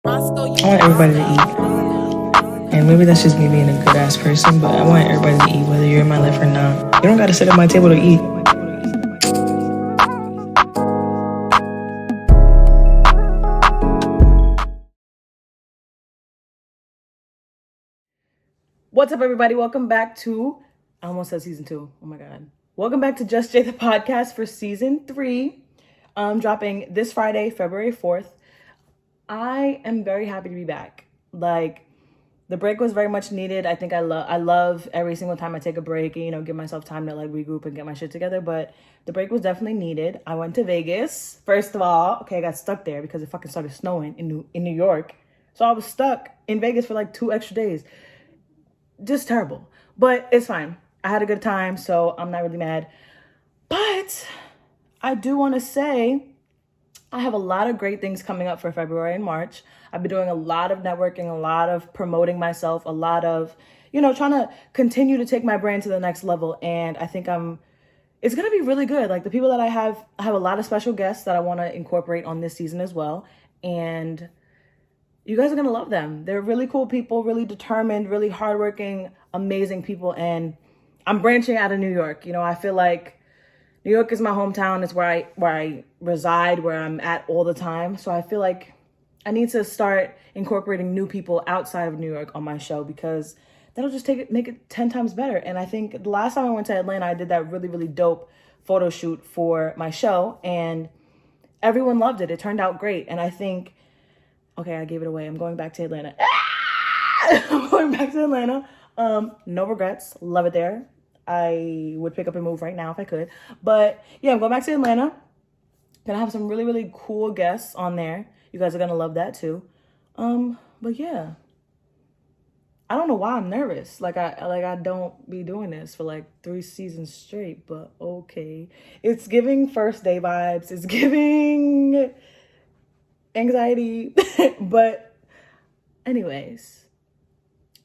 I want everybody to eat. And maybe that's just me being a good ass person, but I want everybody to eat, whether you're in my life or not. You don't gotta sit at my table to eat. What's up, everybody? Welcome back to, I almost said season 2. Oh my God. Welcome back to Just Jay the podcast for season 3. Dropping this Friday, February 4th. I am very happy to be back. Like, the break was very much needed. I think I love every single time I take a break and, give myself time to like regroup and get my shit together. But the break was definitely needed. I went to Vegas. First of all, okay, I got stuck there because it fucking started snowing in New York. So I was stuck in Vegas for like 2 extra days. Just terrible. But it's fine. I had a good time, so I'm not really mad. But I do want to say I have a lot of great things coming up for February and March. I've been doing a lot of networking, a lot of promoting myself, a lot of, trying to continue to take my brand to the next level. And I think it's going to be really good. Like the people that I have a lot of special guests that I want to incorporate on this season as well. And you guys are going to love them. They're really cool people, really determined, really hardworking, amazing people. And I'm branching out of New York. I feel like New York is my hometown. It's where I reside, where I'm at all the time. So I feel like I need to start incorporating new people outside of New York on my show because that'll just make it 10 times better. And I think the last time I went to Atlanta, I did that really, really dope photo shoot for my show and everyone loved it. It turned out great. And I think, okay, I gave it away. I'm going back to Atlanta. I'm going back to Atlanta. No regrets. Love it there. I would pick up and move right now if I could. But yeah, I'm going back to Atlanta. Gonna have some really, really cool guests on there. You guys are gonna love that too. But yeah. I don't know why I'm nervous. I don't be doing this for like 3 seasons straight, but okay. It's giving first day vibes. It's giving anxiety. But anyways,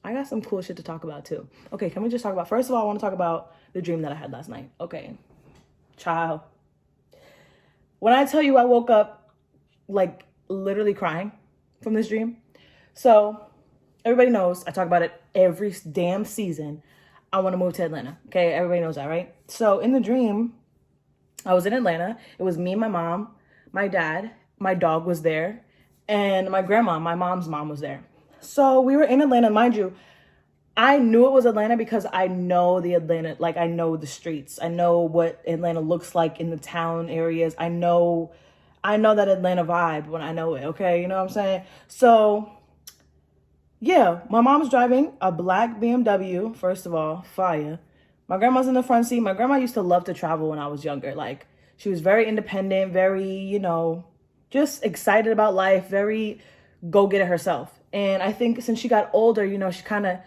I got some cool shit to talk about too. Okay, can we just talk about, first of all, I want to talk about the dream that I had last night. Okay, child. When I tell you I woke up like literally crying from this dream. So everybody knows I talk about it every damn season. I want to move to Atlanta. Okay, everybody knows that, right? So in the dream, I was in Atlanta. It was me, my mom, my dad, my dog was there, and my grandma, my mom's mom, was there. So we were in Atlanta. Mind you, I knew it was Atlanta because I know the Atlanta, like I know the streets. I know what Atlanta looks like in the town areas. I know that Atlanta vibe when I know it, okay? You know what I'm saying? So yeah, my mom's driving a black BMW, first of all, fire. My grandma's in the front seat. My grandma used to love to travel when I was younger. Like she was very independent, very, just excited about life, very go get it herself. And I think since she got older, she kind of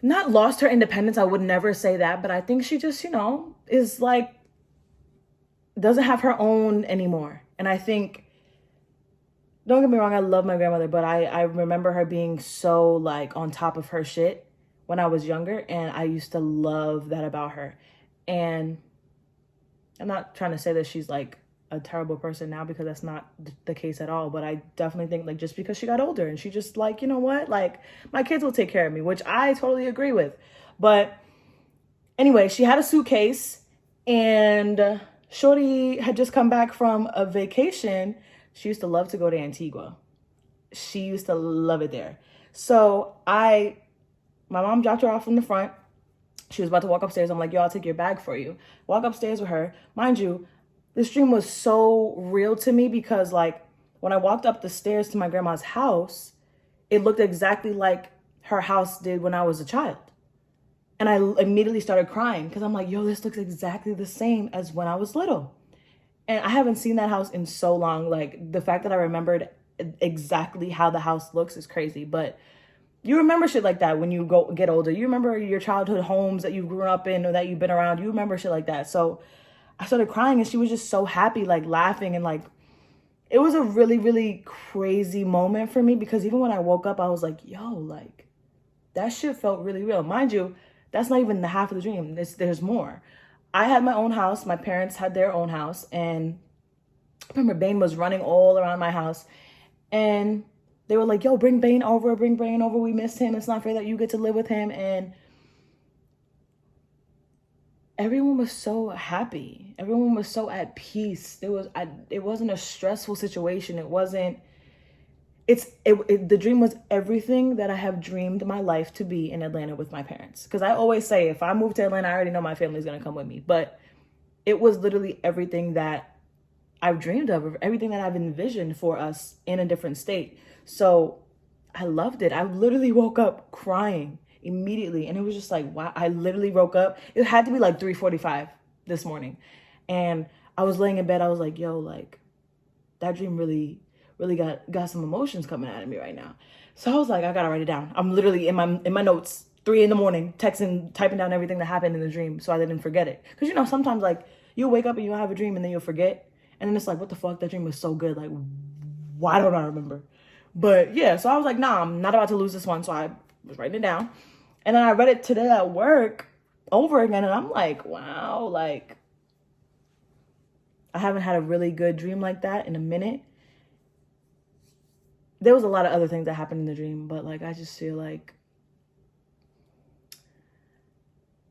not lost her independence. I would never say that, but I think she just, is like, doesn't have her own anymore. And I think, don't get me wrong, I love my grandmother, but I remember her being so like on top of her shit when I was younger. And I used to love that about her. And I'm not trying to say that she's like a terrible person now because that's not the case at all. But I definitely think like just because she got older and she just like, you know what, like my kids will take care of me, which I totally agree with. But anyway, she had a suitcase and Shorty had just come back from a vacation. She used to love to go to Antigua. She used to love it there. So my mom dropped her off from the front. She was about to walk upstairs. I'm like, yo, I'll take your bag for you. Walk upstairs with her. Mind you, this dream was so real to me because like when I walked up the stairs to my grandma's house, it looked exactly like her house did when I was a child. And I immediately started crying because I'm like, yo, this looks exactly the same as when I was little. And I haven't seen that house in so long. Like the fact that I remembered exactly how the house looks is crazy. But you remember shit like that when you get older. You remember your childhood homes that you grew up in or that you've been around. You remember shit like that. So I started crying and she was just so happy, like laughing. And like, it was a really, really crazy moment for me because even when I woke up, I was like, yo, like that shit felt really real. Mind you, that's not even the half of the dream. There's more. I had my own house. My parents had their own house. And I remember Bane was running all around my house. And They were like, yo, bring Bane over. We missed him. It's not fair that you get to live with him. And everyone was so happy. Everyone was so at peace. It wasn't a stressful situation. The dream was everything that I have dreamed my life to be in Atlanta with my parents. Because I always say, if I move to Atlanta, I already know my family's going to come with me. But it was literally everything that I've dreamed of, everything that I've envisioned for us in a different state. So I loved it. I literally woke up crying immediately. And it was just like, wow, I literally woke up. It had to be like 3:45 this morning. And I was laying in bed. I was like, yo, like that dream really got some emotions coming out of me right now. So I was like, I gotta write it down. I'm literally in my notes, 3 a.m, typing down everything that happened in the dream so I didn't forget it. Because sometimes like you'll wake up and you'll have a dream and then you'll forget. And then it's like, what the fuck? That dream was so good. Like, why don't I remember? But yeah, so I was like, nah, I'm not about to lose this one. So I was writing it down. And then I read it today at work over again. And I'm like, wow, like I haven't had a really good dream like that in a minute. There was a lot of other things that happened in the dream, but like I just feel like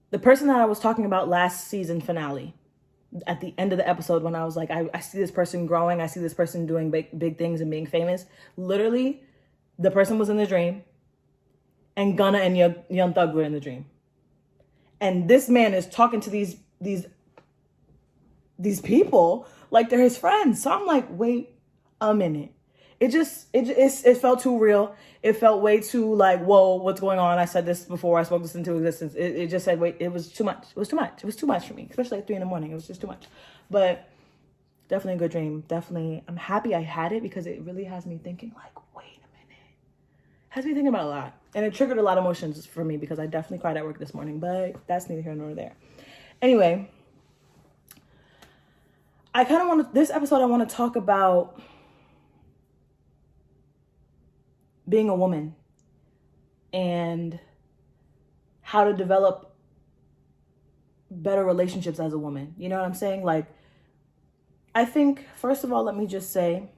the person that I was talking about last season finale, at the end of the episode, when I was like, I see this person growing, I see this person doing big things and being famous. Literally, the person was in the dream, and Gunna and Young Thug were in the dream. And this man is talking to these people like they're his friends. So I'm like, wait a minute. It felt too real. It felt way too like, whoa, what's going on? I said this before. I spoke this into existence. It just said, wait, it was too much. It was too much. It was too much for me, especially at 3 a.m. It was just too much. But definitely a good dream. Definitely, I'm happy I had it because it really has me thinking like, wait a minute. Has me thinking about a lot. And it triggered a lot of emotions for me because I definitely cried at work this morning, but that's neither here nor there. Anyway, this episode, I want to talk about being a woman and how to develop better relationships as a woman. You know what I'm saying? Like, I think, first of all, let me just say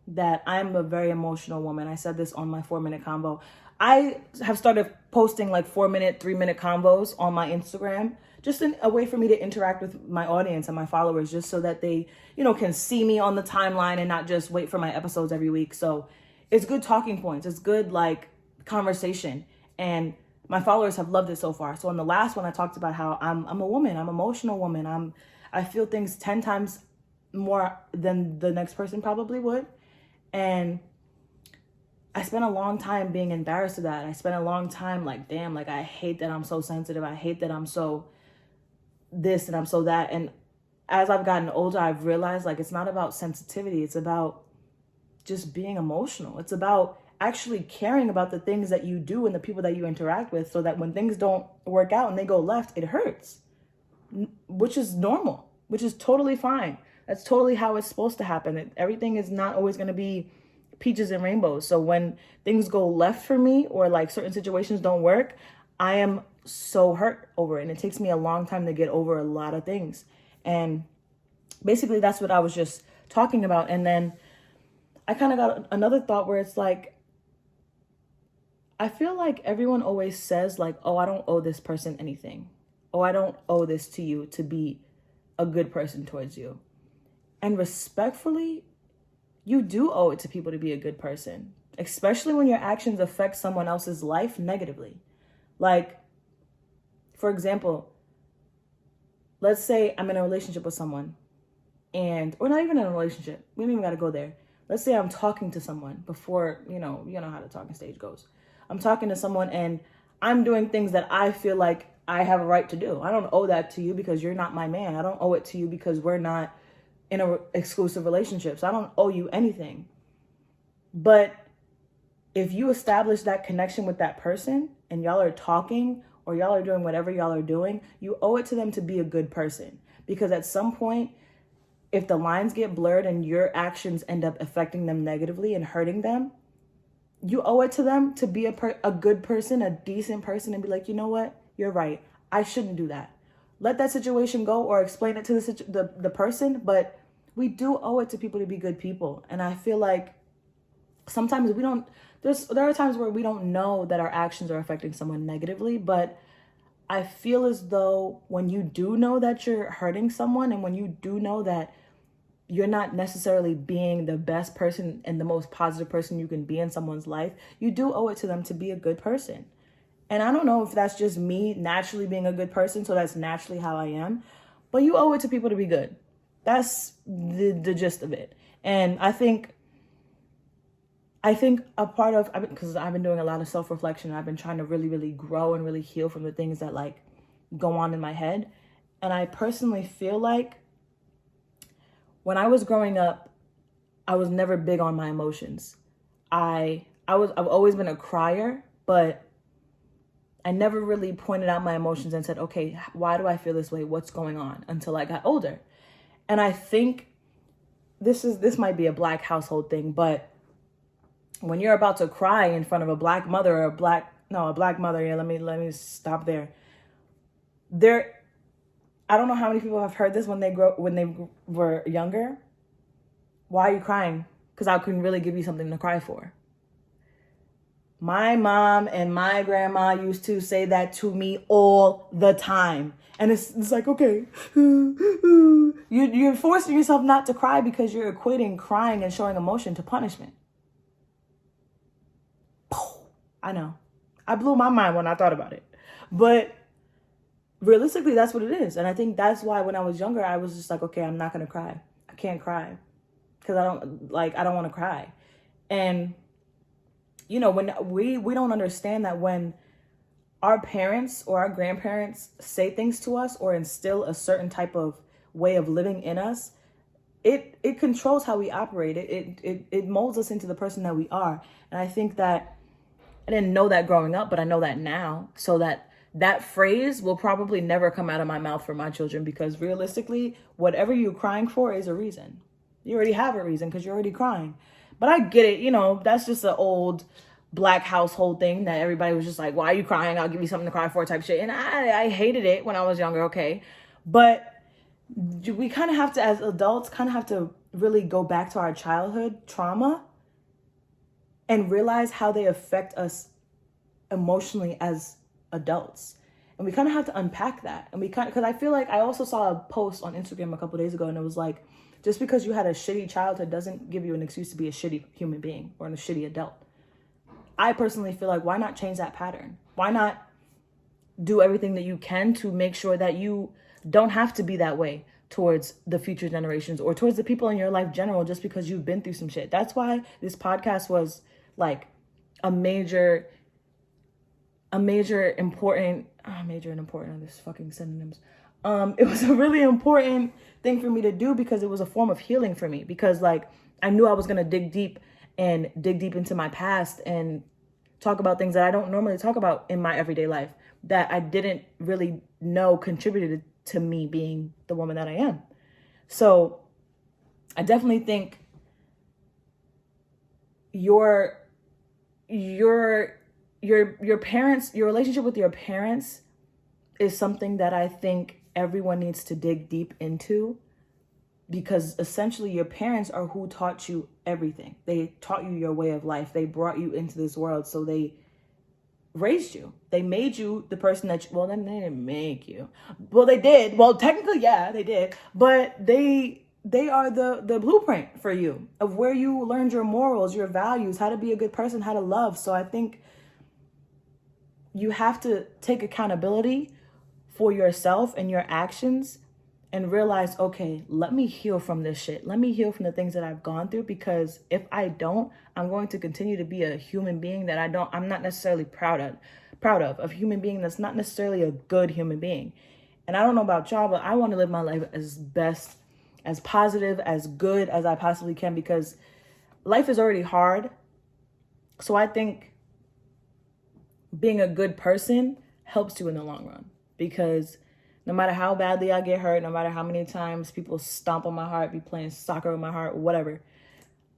that I'm a very emotional woman. I said this on my 4-minute convo. I have started posting like 4-minute, 3-minute convos on my Instagram, just a way for me to interact with my audience and my followers, just so that they, can see me on the timeline and not just wait for my episodes every week. So it's good talking points. It's good like conversation. And my followers have loved it so far. So on the last one, I talked about how I'm a woman. I'm an emotional woman. I feel things 10 times more than the next person probably would. And I spent a long time being embarrassed of that. I spent a long time like, damn, like I hate that I'm so sensitive. I hate that I'm so this and I'm so that. And as I've gotten older, I've realized like it's not about sensitivity. It's about just being emotional. It's about actually caring about the things that you do and the people that you interact with, so that when things don't work out and they go left, it hurts, which is normal, which is totally fine. That's totally how it's supposed to happen. Everything is not always going to be peaches and rainbows. So when things go left for me, or like certain situations don't work, I am so hurt over it. And it takes me a long time to get over a lot of things. And basically that's what I was just talking about. And then I kind of got another thought where it's like, I feel like everyone always says like, oh, I don't owe this person anything. Oh, I don't owe this to you to be a good person towards you. And respectfully, you do owe it to people to be a good person, especially when your actions affect someone else's life negatively. Like, for example, let's say I'm in a relationship with someone, or not even in a relationship. We don't even got to go there. Let's say I'm talking to someone before, you know how the talking stage goes. I'm talking to someone and I'm doing things that I feel like I have a right to do. I don't owe that to you because you're not my man. I don't owe it to you because we're not in a exclusive relationship. So I don't owe you anything. But if you establish that connection with that person and y'all are talking or y'all are doing whatever y'all are doing, you owe it to them to be a good person. Because at some point, if the lines get blurred and your actions end up affecting them negatively and hurting them, you owe it to them to be a good person, a decent person, and be like, you know what? You're right. I shouldn't do that. Let that situation go, or explain it to the person. But we do owe it to people to be good people. And I feel like sometimes we don't, there are times where we don't know that our actions are affecting someone negatively, but I feel as though when you do know that you're hurting someone, and when you do know that you're not necessarily being the best person and the most positive person you can be in someone's life, you do owe it to them to be a good person. And I don't know if that's just me naturally being a good person, so that's naturally how I am, but you owe it to people to be good. That's the gist of it. And I think a part of, because I've been doing a lot of self-reflection, I've been trying to really, really grow and really heal from the things that like go on in my head. And I personally feel like when I was growing up, I was never big on my emotions. I've always been a crier, but I never really pointed out my emotions and said, okay, why do I feel this way? What's going on? Until I got older. And I think this might be a Black household thing, but when you're about to cry in front of a Black mother or a Black mother, yeah, let me stop there. I don't know how many people have heard this when they were younger. Why are you crying? Because I couldn't really give you something to cry for. My mom and my grandma used to say that to me all the time. And it's like, okay, you're forcing yourself not to cry because you're equating crying and showing emotion to punishment. I know. I blew my mind when I thought about it. But realistically, that's what it is. And I think that's why when I was younger, I was just like, okay, I'm not going to cry. I can't cry because I don't want to cry. And, you know, when we don't understand that when our parents or our grandparents say things to us or instill a certain type of way of living in us, it controls how we operate. It molds us into the person that we are. And I think that I didn't know that growing up, but I know that now. So that phrase will probably never come out of my mouth for my children, because realistically, whatever you're crying for is a reason. You already have a reason because you're already crying. But I get it. You know, that's just an old Black household thing that everybody was just like, why are you crying? I'll give you something to cry for type shit. And I hated it when I was younger. Okay. But we kind of have to, as adults, kind of have to really go back to our childhood trauma and realize how they affect us emotionally as adults. And we kind of have to unpack that. And because I feel like I also saw a post on Instagram a couple days ago, and it was like, just because you had a shitty childhood doesn't give you an excuse to be a shitty human being or a shitty adult. I personally feel like, why not change that pattern? Why not do everything that you can to make sure that you don't have to be that way towards the future generations or towards the people in your life general, just because you've been through some shit. That's why this podcast was like a major and important are these fucking synonyms. It was a really important thing for me to do because it was a form of healing for me, because like I knew I was going to dig deep into my past and talk about things that I don't normally talk about in my everyday life that I didn't really know contributed to me being the woman that I am. So I definitely think your parents, your relationship with your parents is something that I think everyone needs to dig deep into, because essentially your parents are who taught you everything. They taught you your way of life. They brought you into this world. So they raised you. They made you the person that well, then they didn't make you. Well, they did. Well, technically, yeah, they did. But they are the blueprint for you of where you learned your morals, your values, how to be a good person, how to love. So I think you have to take accountability for yourself and your actions and realize, okay, let me heal from this shit. Let me heal from the things that I've gone through, because if I don't, I'm going to continue to be a human being that I'm not necessarily proud of a human being that's not necessarily a good human being. And I don't know about y'all, but I want to live my life as best, as positive, as good as I possibly can, because life is already hard. So I think being a good person helps you in the long run, because no matter how badly I get hurt, no matter how many times people stomp on my heart, be playing soccer with my heart, whatever,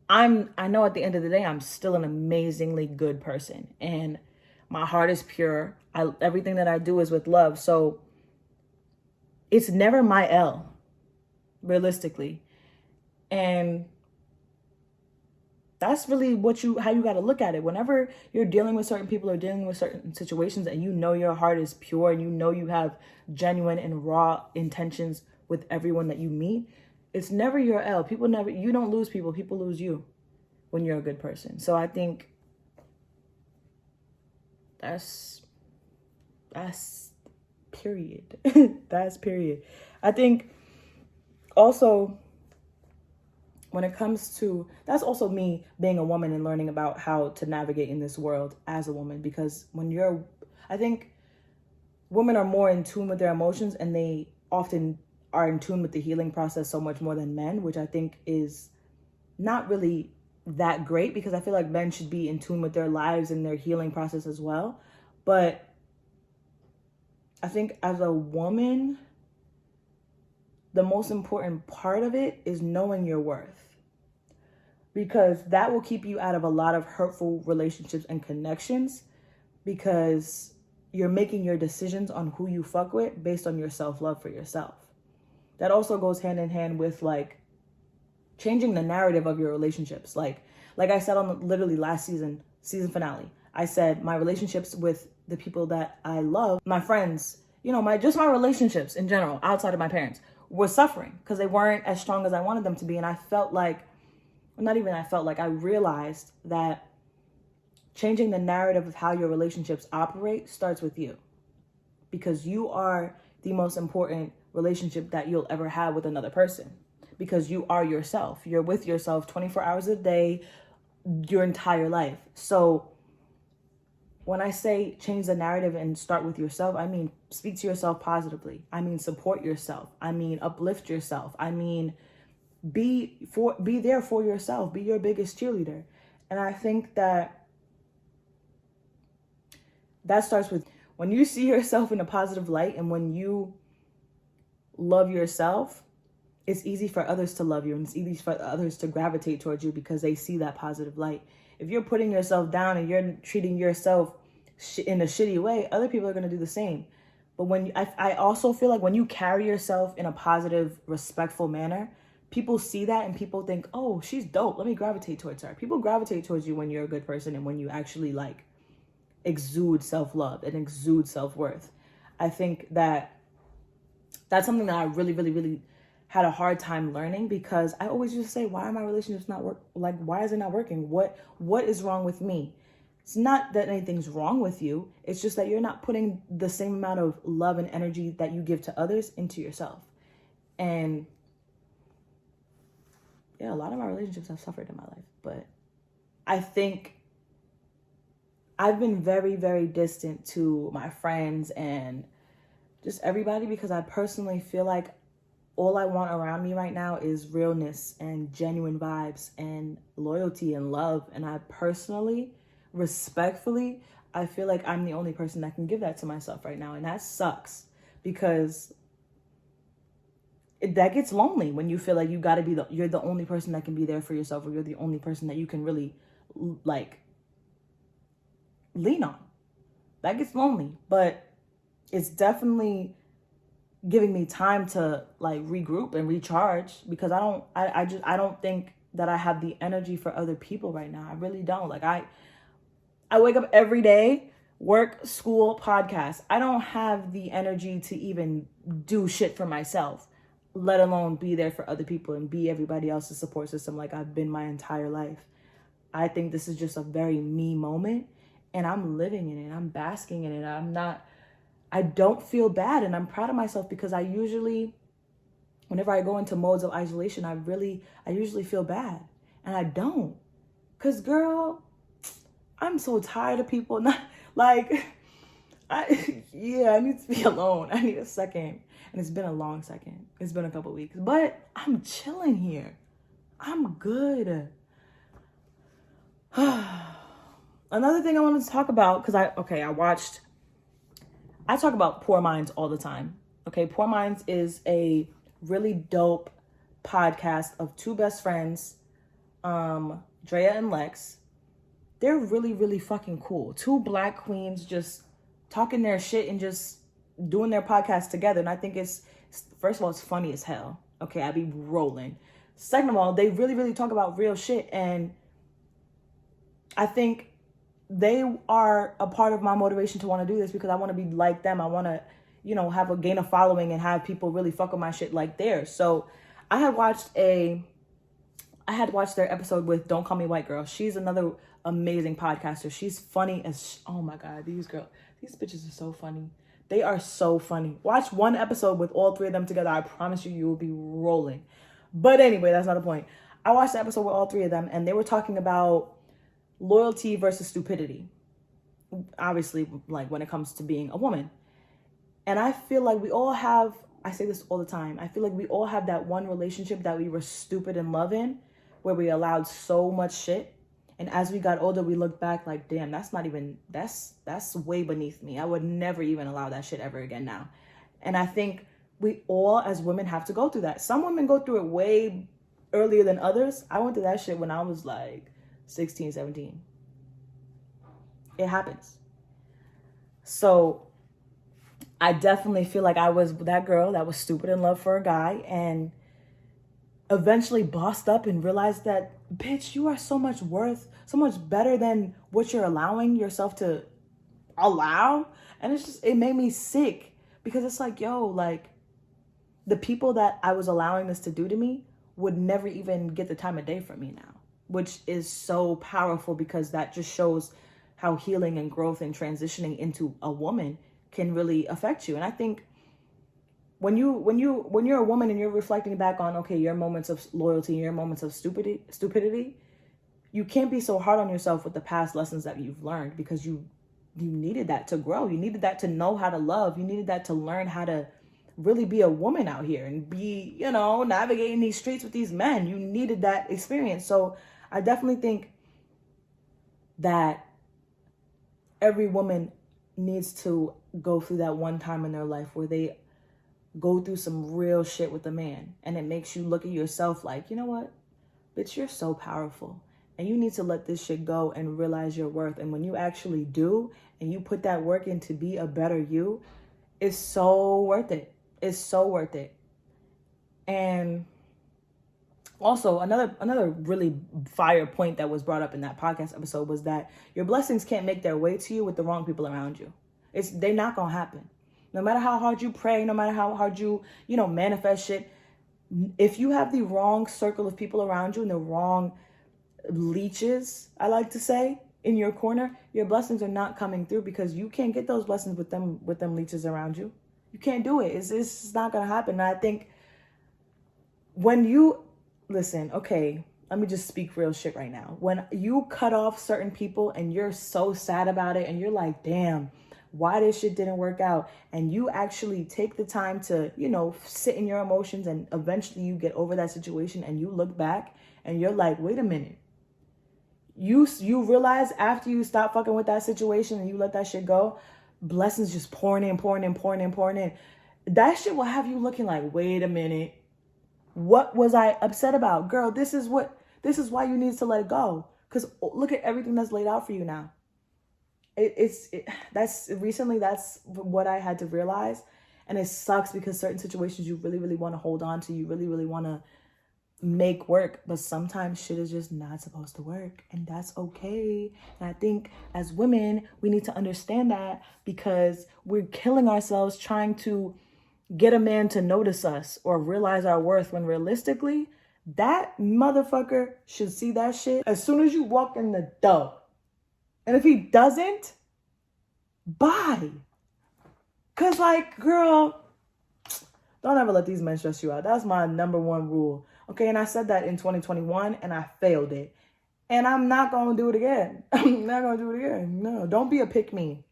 I know at the end of the day, I'm still an amazingly good person, and my heart is pure. Everything that I do is with love. So it's never my L, realistically. And That's really how you got to look at it. Whenever you're dealing with certain people or dealing with certain situations and you know your heart is pure and you know you have genuine and raw intentions with everyone that you meet, it's never your L. You don't lose people. People lose you when you're a good person. So I think that's period. That's period. I think also when it comes to, that's also me being a woman and learning about how to navigate in this world as a woman, because I think women are more in tune with their emotions and they often are in tune with the healing process so much more than men, which I think is not really that great, because I feel like men should be in tune with their lives and their healing process as well. But I think as a woman, the most important part of it is knowing your worth, because that will keep you out of a lot of hurtful relationships and connections, because you're making your decisions on who you fuck with based on your self-love for yourself. That also goes hand in hand with like changing the narrative of your relationships. Like I said on literally last season finale, I said my relationships with the people that I love, my friends, my relationships in general, outside of my parents, were suffering because they weren't as strong as I wanted them to be. And I felt like, I realized that changing the narrative of how your relationships operate starts with you, because you are the most important relationship that you'll ever have with another person, because you are yourself. You're with yourself 24 hours a day, your entire life. So when I say change the narrative and start with yourself, I mean speak to yourself positively. I mean support yourself. I mean uplift yourself. I mean be there for yourself. Be your biggest cheerleader. And I think that starts with when you see yourself in a positive light, and when you love yourself, it's easy for others to love you, and it's easy for others to gravitate towards you because they see that positive light. If you're putting yourself down and you're treating yourself in a shitty way, other people are going to do the same. But I also feel like when you carry yourself in a positive, respectful manner, people see that and people think, oh, she's dope, let me gravitate towards her. People gravitate towards you when you're a good person and when you actually like exude self-love and exude self-worth. I think that's something that I really, really, really had a hard time learning, because I always just say, why are my relationships not why is it not working? What is wrong with me? It's not that anything's wrong with you. It's just that you're not putting the same amount of love and energy that you give to others into yourself. And yeah, a lot of my relationships have suffered in my life, but I think I've been very, very distant to my friends and just everybody, because I personally feel like all I want around me right now is realness and genuine vibes and loyalty and love. And I personally, respectfully, I feel like I'm the only person that can give that to myself right now. And that sucks, because that gets lonely when you feel like you got to you're the only person that can be there for yourself, or you're the only person that you can really like lean on. That gets lonely, but it's definitely giving me time to like regroup and recharge, because I don't think that I have the energy for other people right now. I really don't. Like I wake up every day, work, school, podcast. I don't have the energy to even do shit for myself, let alone be there for other people and be everybody else's support system like I've been my entire life. I think this is just a very me moment, and I'm living in it. I'm basking in it. I don't feel bad, and I'm proud of myself, because I usually, whenever I go into modes of isolation, I usually feel bad, and I don't. Cause girl, I'm so tired of people not like, I need to be alone. I need a second. And it's been a long second. It's been a couple weeks, but I'm chilling here. I'm good. Another thing I wanted to talk about, because I talk about Poor Minds all the time. Okay, Poor Minds is a really dope podcast of two best friends, Drea and Lex. They're really, really fucking cool. Two Black queens just talking their shit and just doing their podcast together. And I think first of all, it's funny as hell. Okay, I be rolling. Second of all, they really, really talk about real shit. And I think they are a part of my motivation to want to do this because I want to be like them. I want to, have a gain of following and have people really fuck with my shit like theirs. So I had watched their episode with Don't Call Me White Girl. She's another amazing podcaster. She's funny as, oh my God, these bitches are so funny. They are so funny. Watch one episode with all three of them together. I promise you will be rolling. But anyway, that's not the point. I watched the episode with all three of them and they were talking about loyalty versus stupidity. Obviously, like when it comes to being a woman. And I feel like we all have, I say this all the time, I feel like we all have that one relationship that we were stupid in love in, where we allowed so much shit. And as we got older, we look back like, damn, that's way beneath me. I would never even allow that shit ever again now. And I think we all as women have to go through that. Some women go through it way earlier than others. I went through that shit when I was like 16, 17. It happens. So I definitely feel like I was that girl that was stupid in love for a guy and eventually bossed up and realized that, bitch, you are so much worth, so much better than what you're allowing yourself to allow. And it made me sick because it's like, yo, like the people that I was allowing this to do to me would never even get the time of day from me now, which is so powerful because that just shows how healing and growth and transitioning into a woman can really affect you. And I think when you're a woman and you're reflecting back on, okay, your moments of loyalty, your moments of stupidity, you can't be so hard on yourself with the past lessons that you've learned because you needed that to grow. You needed that to know how to love. You needed that to learn how to really be a woman out here and be, navigating these streets with these men. You needed that experience. So I definitely think that every woman needs to go through that one time in their life where they go through some real shit with a man. And it makes you look at yourself like, you know what? Bitch, you're so powerful. And you need to let this shit go and realize your worth. And when you actually do, and you put that work in to be a better you, it's so worth it. It's so worth it. And also, another really fire point that was brought up in that podcast episode was that your blessings can't make their way to you with the wrong people around you. They're not gonna happen. No matter how hard you pray, no matter how hard you manifest shit, if you have the wrong circle of people around you and the wrong leeches, I like to say, in your corner, your blessings are not coming through because you can't get those blessings with them leeches around you. You can't do it. It's not gonna happen. And I think when you listen, okay, let me just speak real shit right now. When you cut off certain people and you're so sad about it and you're like, damn, why this shit didn't work out, and you actually take the time to, sit in your emotions and eventually you get over that situation and you look back and you're like, wait a minute. You realize after you stop fucking with that situation and you let that shit go, blessings just pouring in. That shit will have you looking like, wait a minute. What was I upset about? Girl, this is why you need to let it go. Because look at everything that's laid out for you now. That's what I had to realize. And it sucks because certain situations you really, really want to hold on to, you really, really want to make work, but sometimes shit is just not supposed to work, and that's okay. And I think as women, we need to understand that because we're killing ourselves trying to get a man to notice us or realize our worth when realistically, that motherfucker should see that shit as soon as you walk in the door. And if he doesn't, bye. Cause like, girl, don't ever let these men stress you out. That's my number one rule. Okay, and I said that in 2021 and I failed it. And I'm not gonna do it again. I'm not gonna do it again. No, don't be a pick-me.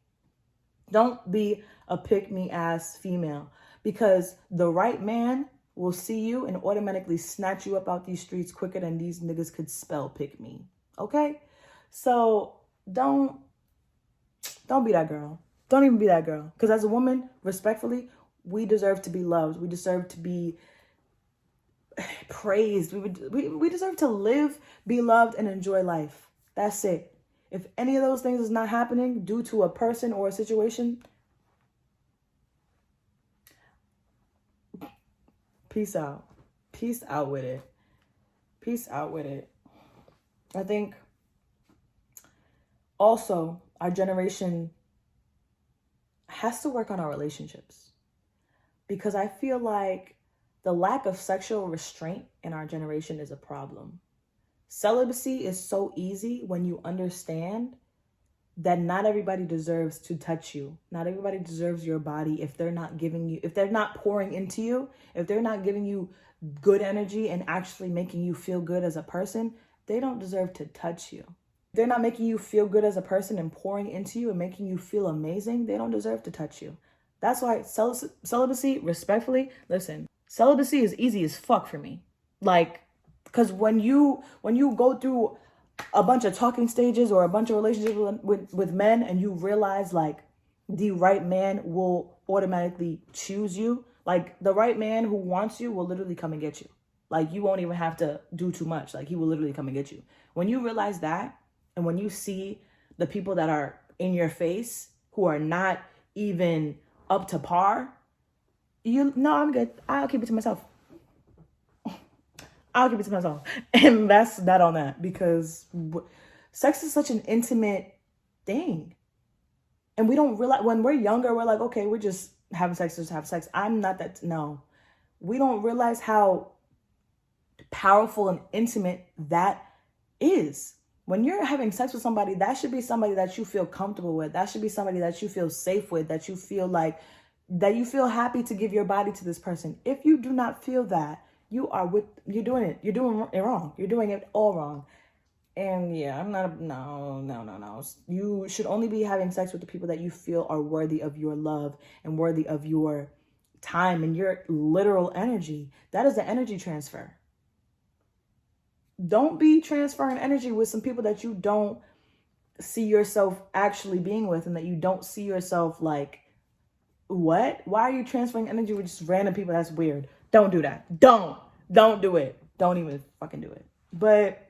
Don't be a pick-me ass female. Because the right man will see you and automatically snatch you up out these streets quicker than these niggas could spell pick-me. Okay? So don't be that girl. Don't even be that girl. Because as a woman, respectfully, we deserve to be loved. We deserve to be praised. We deserve to live, be loved, and enjoy life. That's it. If any of those things is not happening due to a person or a situation, peace out. Peace out with it. Peace out with it. I think Also, our generation has to work on our relationships, because I feel like the lack of sexual restraint in our generation is a problem. Celibacy is so easy when you understand that not everybody deserves to touch you. Not everybody deserves your body if they're not giving you, if they're not pouring into you, if they're not giving you good energy and actually making you feel good as a person, they don't deserve to touch you. If they're not making you feel good as a person and pouring into you and making you feel amazing, they don't deserve to touch you. That's why celibacy, respectfully, listen, celibacy is easy as fuck for me. Like, because when you go through a bunch of talking stages or a bunch of relationships with men, and you realize like the right man will automatically choose you, like the right man who wants you will literally come and get you. Like you won't even have to do too much. Like he will literally come and get you. When you realize that, and when you see the people that are in your face who are not even up to par, no, I'm good. I'll keep it to myself. And that's that on that, because sex is such an intimate thing. And we don't realize, when we're younger, we're like, okay, we're just having sex, just have sex. I'm not that, no. We don't realize how powerful and intimate that is. When you're having sex with somebody, that should be somebody that you feel comfortable with. That should be somebody that you feel safe with, that you feel like, that you feel happy to give your body to this person. If you do not feel that, you're doing it wrong. You're doing it all wrong. And yeah, I'm not, no. You should only be having sex with the people that you feel are worthy of your love and worthy of your time and your literal energy. That is the energy transfer. Don't be transferring energy with some people that you don't see yourself actually being with, and that you don't see yourself like, what? Why are you transferring energy with just random people? That's weird. Don't do that. Don't do it. Don't even fucking do it. But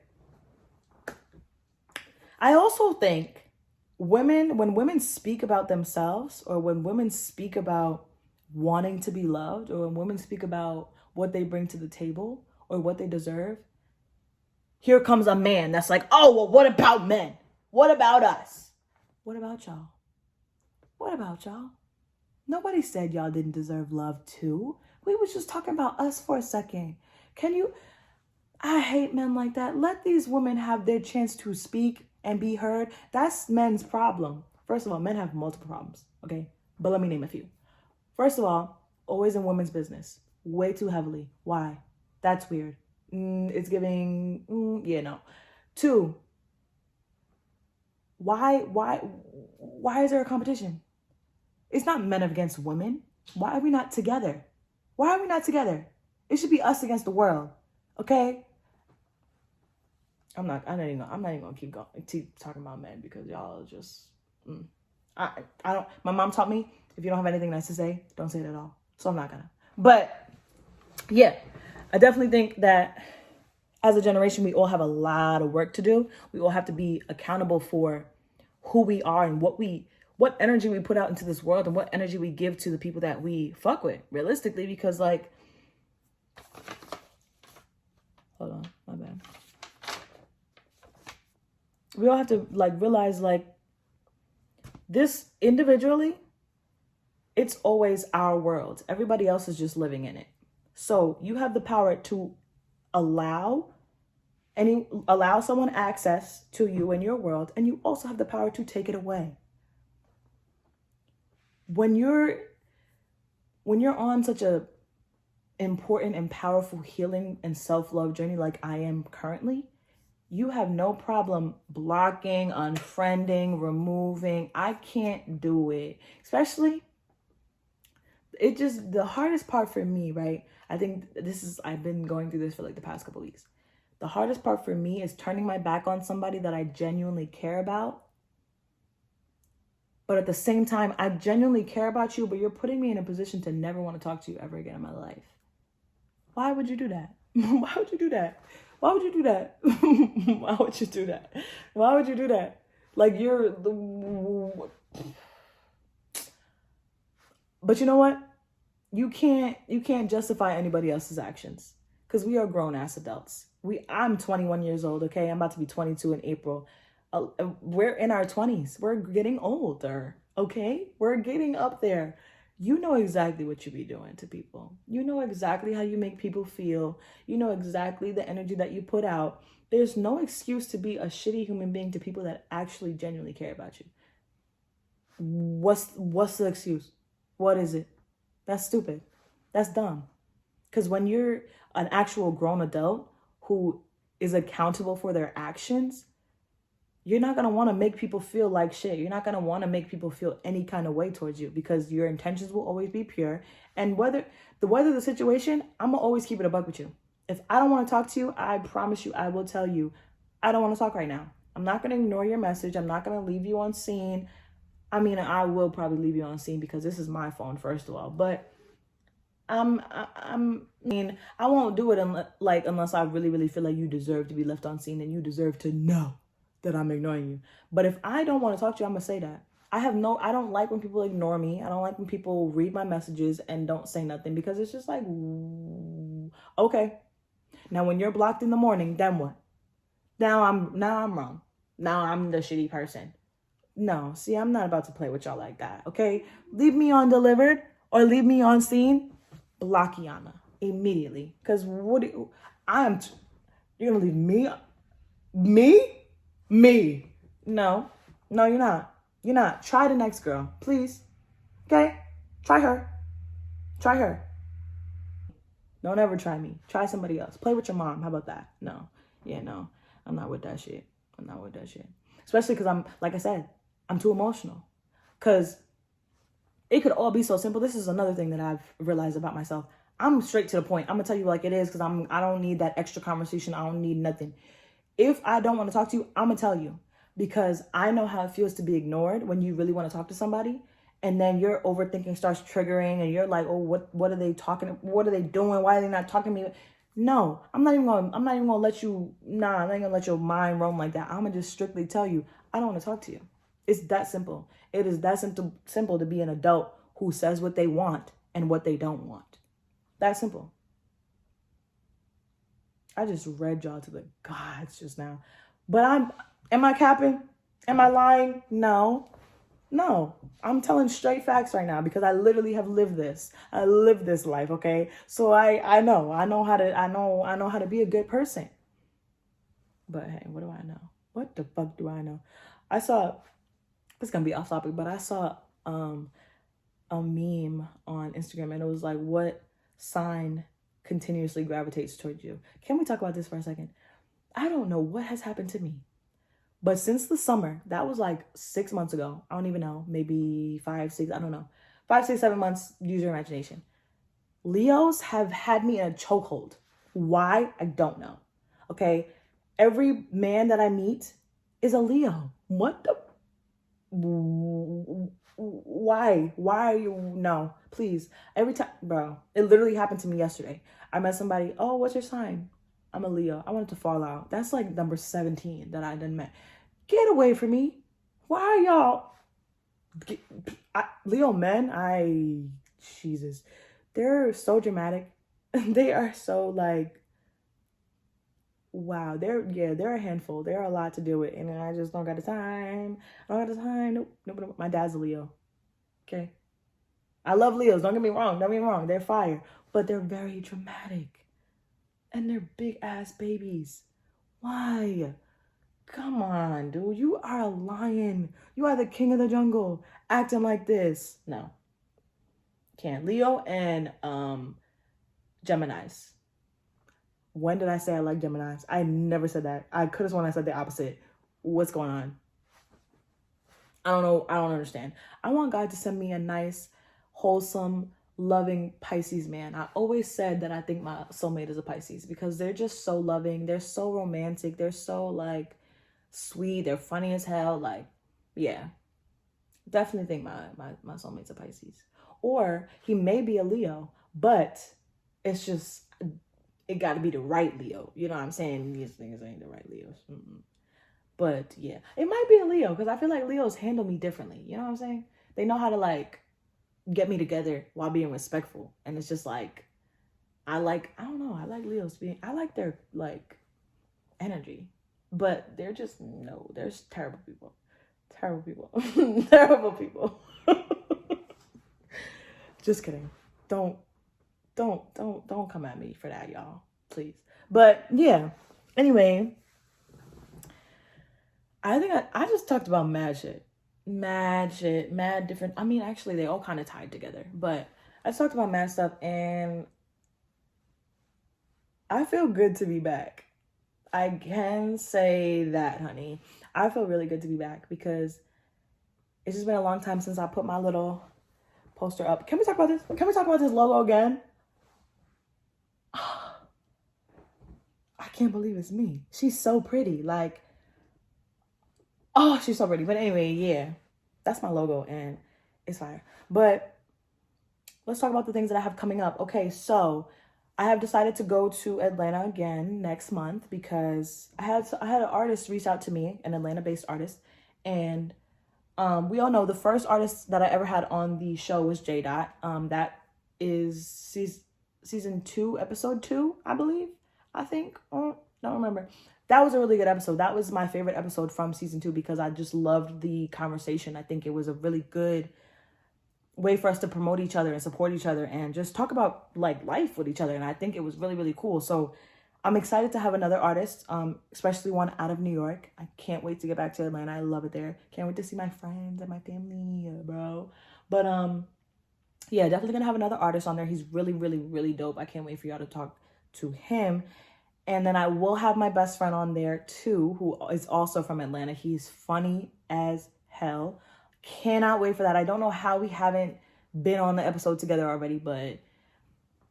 I also think when women speak about themselves, or when women speak about wanting to be loved, or when women speak about what they bring to the table or what they deserve, here comes a man that's like, oh, well, what about men? What about us? What about y'all? What about y'all? Nobody said y'all didn't deserve love too. We was just talking about us for a second. I hate men like that. Let these women have their chance to speak and be heard. That's men's problem. First of all, men have multiple problems, okay? But let me name a few. First of all, always in women's business. Way too heavily. Why? That's weird. It's giving, no. 2, why is there a competition? It's not men against women. Why are we not together? It should be us against the world, okay? I'm not even gonna keep talking about men, because y'all are just, I don't. My mom taught me, if you don't have anything nice to say, don't say it at all. So I'm not gonna. But yeah, I definitely think that as a generation, we all have a lot of work to do. We all have to be accountable for who we are and what energy we put out into this world, and what energy we give to the people that we fuck with, realistically. Because like, hold on, my bad. We all have to like realize, like, this individually, it's always our world. Everybody else is just living in it. So you have the power to allow someone access to you and your world, and you also have the power to take it away. When you're on such a important and powerful healing and self-love journey like I am currently, you have no problem blocking, unfriending, removing. I can't do it. Especially, the hardest part for me, right? I think I've been going through this for like the past couple weeks. The hardest part for me is turning my back on somebody that I genuinely care about. But at the same time, I genuinely care about you, but you're putting me in a position to never want to talk to you ever again in my life. Why would you do that? Why would you do that? Why would you do that? Why would you do that? Why would you do that? Like, but you know what? You can't justify anybody else's actions, because we are grown ass adults. I'm 21 years old, okay? I'm about to be 22 in April. We're in our 20s. We're getting older, okay? We're getting up there. You know exactly what you be doing to people. You know exactly how you make people feel. You know exactly the energy that you put out. There's no excuse to be a shitty human being to people that actually genuinely care about you. What's the excuse? What is it? That's stupid. That's dumb. Because when you're an actual grown adult who is accountable for their actions, you're not going to want to make people feel like shit. You're not going to want to make people feel any kind of way towards you because your intentions will always be pure. And whether the situation, I'm going to always keep it a buck with you. If I don't want to talk to you, I promise you, I will tell you, I don't want to talk right now. I'm not going to ignore your message. I'm not going to leave you on scene. I mean, I will probably leave you on scene because this is my phone, first of all. But I won't do it unless I really, really feel like you deserve to be left on scene and you deserve to know that I'm ignoring you. But if I don't want to talk to you, I'm gonna say that. I don't like when people ignore me. I don't like when people read my messages and don't say nothing because it's just like, okay. Now when you're blocked in the morning, then what? Now I'm wrong. Now I'm the shitty person. No, see, I'm not about to play with y'all like that, okay? Leave me undelivered or leave me on scene. Block Yana immediately. Because you're going to leave me? Me? No, you're not. You're not. Try the next girl, please. Okay? Try her. Don't ever try me. Try somebody else. Play with your mom. How about that? No. Yeah, no. I'm not with that shit. Especially because like I said, I'm too emotional. Because it could all be so simple. This is another thing that I've realized about myself. I'm straight to the point. I'm going to tell you like it is because I don't need that extra conversation. I don't need nothing. If I don't want to talk to you, I'm going to tell you. Because I know how it feels to be ignored when you really want to talk to somebody. And then your overthinking starts triggering and you're like, oh, what are they talking? What are they doing? Why are they not talking to me? No, I'm not even gonna let you, I'm not even gonna let your mind roam like that. I'm gonna just strictly tell you, I don't want to talk to you. It's that simple. It is that simple to be an adult who says what they want and what they don't want. That simple. I just read y'all to the gods just now. But am I capping? Am I lying? No. I'm telling straight facts right now because I literally have lived this. I lived this life, okay? So I know how to be a good person. But hey, what do I know? What the fuck do I know? It's gonna be off topic, but I saw a meme on Instagram and it was like, what sign continuously gravitates towards you? Can we talk about this for a second? I don't know what has happened to me. But since the summer, that was like 6 months ago. I don't even know. Maybe 5, 6, I don't know. 5, 6, 7 months, use your imagination. Leos have had me in a chokehold. Why? I don't know. Okay? Every man that I meet is a Leo. What the? Why? Why are you? No, please. Every time, bro, it literally happened to me yesterday. I met somebody, oh, what's your sign? I'm a Leo. I wanted to fall out. That's like number 17 that I done met. Get away from me. Why are y'all? Leo men, Jesus. They're so dramatic. They are so like, wow. They're a handful. They're a lot to deal with. And I just don't got the time. Nope. My dad's a Leo. Okay. I love Leos. Don't get me wrong. They're fire. But they're very dramatic. And they're big ass babies. Why? Come on, dude. You are a lion. You are the king of the jungle. Acting like this. No. Can't. Leo and Geminis. When did I say I like Geminis? I never said that. I could have sworn I said the opposite. What's going on? I don't know. I don't understand. I want God to send me a nice, wholesome, loving Pisces man. I always said that I think my soulmate is a Pisces because they're just so loving. They're so romantic. They're so like sweet. They're funny as hell. Like, yeah. Definitely think my soulmate's a Pisces. Or he may be a Leo, but it's just, it got to be the right Leo. You know what I'm saying? These things ain't the right Leos. But yeah, it might be a Leo because I feel like Leos handle me differently. You know what I'm saying? They know how to like get me together while being respectful. And it's just like, I like Leos I like their like energy. But they're just, no, there's terrible people. Terrible people. Terrible people. Just kidding. Don't come at me for that, y'all. Please. But yeah. Anyway, I think I just talked about mad shit. Mad different. I mean, actually, they all kind of tied together. But I just talked about mad stuff, and I feel good to be back. I can say that, honey. I feel really good to be back because it's just been a long time since I put my little poster up. Can we talk about this? Can we talk about this logo again? I can't believe it's me. She's so pretty. Like, oh, she's so pretty. But anyway, yeah, that's my logo and it's fire. But let's talk about the things that I have coming up. Okay, so I have decided to go to Atlanta again next month because I had an artist reach out to me, an Atlanta-based artist, and we all know the first artist that I ever had on the show was J. Dot. That is season 2, episode 2, I believe. I think. Don't remember. That was a really good episode. That was my favorite episode from season 2 because I just loved the conversation. I think it was a really good way for us to promote each other and support each other and just talk about like life with each other. And I think it was really, really cool. So I'm excited to have another artist, especially one out of New York. I can't wait to get back to Atlanta. I love it there. Can't wait to see my friends and my family, bro. But yeah, definitely gonna have another artist on there. He's really, really, really dope. I can't wait for y'all to talk to him. And then I will have my best friend on there too, who is also from Atlanta. He's funny as hell. Cannot wait for that. I don't know how we haven't been on the episode together already, but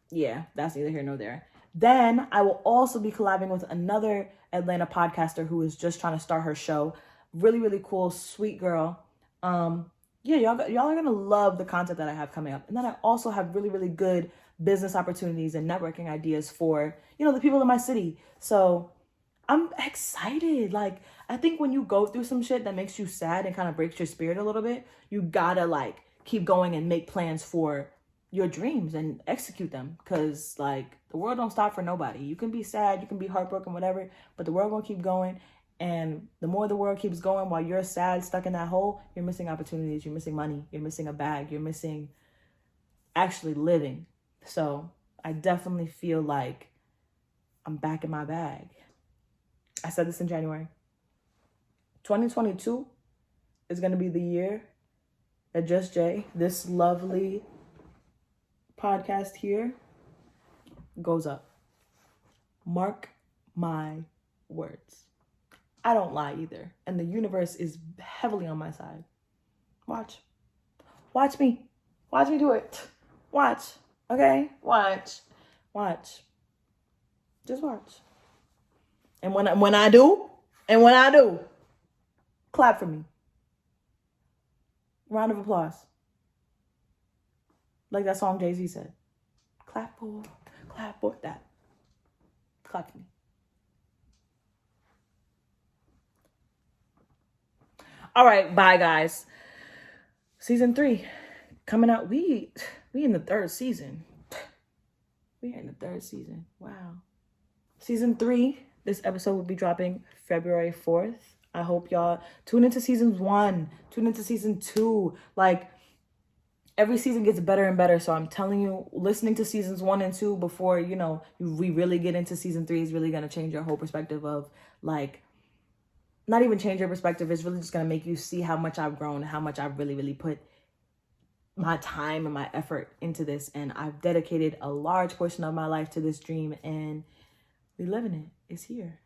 yeah, that's neither here nor there. Then I will also be collabing with another Atlanta podcaster who is just trying to start her show. Really, really cool, sweet girl. Yeah, y'all are gonna love the content that I have coming up. And then I also have really, really good business opportunities and networking ideas for, the people in my city. So I'm excited. Like, I think when you go through some shit that makes you sad and kind of breaks your spirit a little bit, you gotta like keep going and make plans for your dreams and execute them. Cause like the world don't stop for nobody. You can be sad, you can be heartbroken, whatever, but the world gonna keep going. And the more the world keeps going while you're sad, stuck in that hole, you're missing opportunities, you're missing money, you're missing a bag, you're missing actually living. So I definitely feel like I'm back in my bag. I said this in January. 2022 is going to be the year that Just Jay, this lovely podcast here, goes up. Mark my words. I don't lie either. And the universe is heavily on my side. Watch. Watch me. Watch me do it. Watch. Okay? Watch. Just watch. And when I do, clap for me. Round of applause. Like that song Jay-Z said. Clap for that. Clap for me. All right, bye guys. Season 3 coming out. We in the 3rd season. We are in the 3rd season. Wow. Season 3, this episode will be dropping February 4th. I hope y'all tune into season 1, tune into season 2. Like, every season gets better and better. So I'm telling you, listening to seasons 1 and 2 before, we really get into season 3 is really going to change your whole perspective of, like, not even change your perspective. It's really just going to make you see how much I've grown, how much I've really, really put my time and my effort into this. And I've dedicated a large portion of my life to this dream, and we live in it. It's here.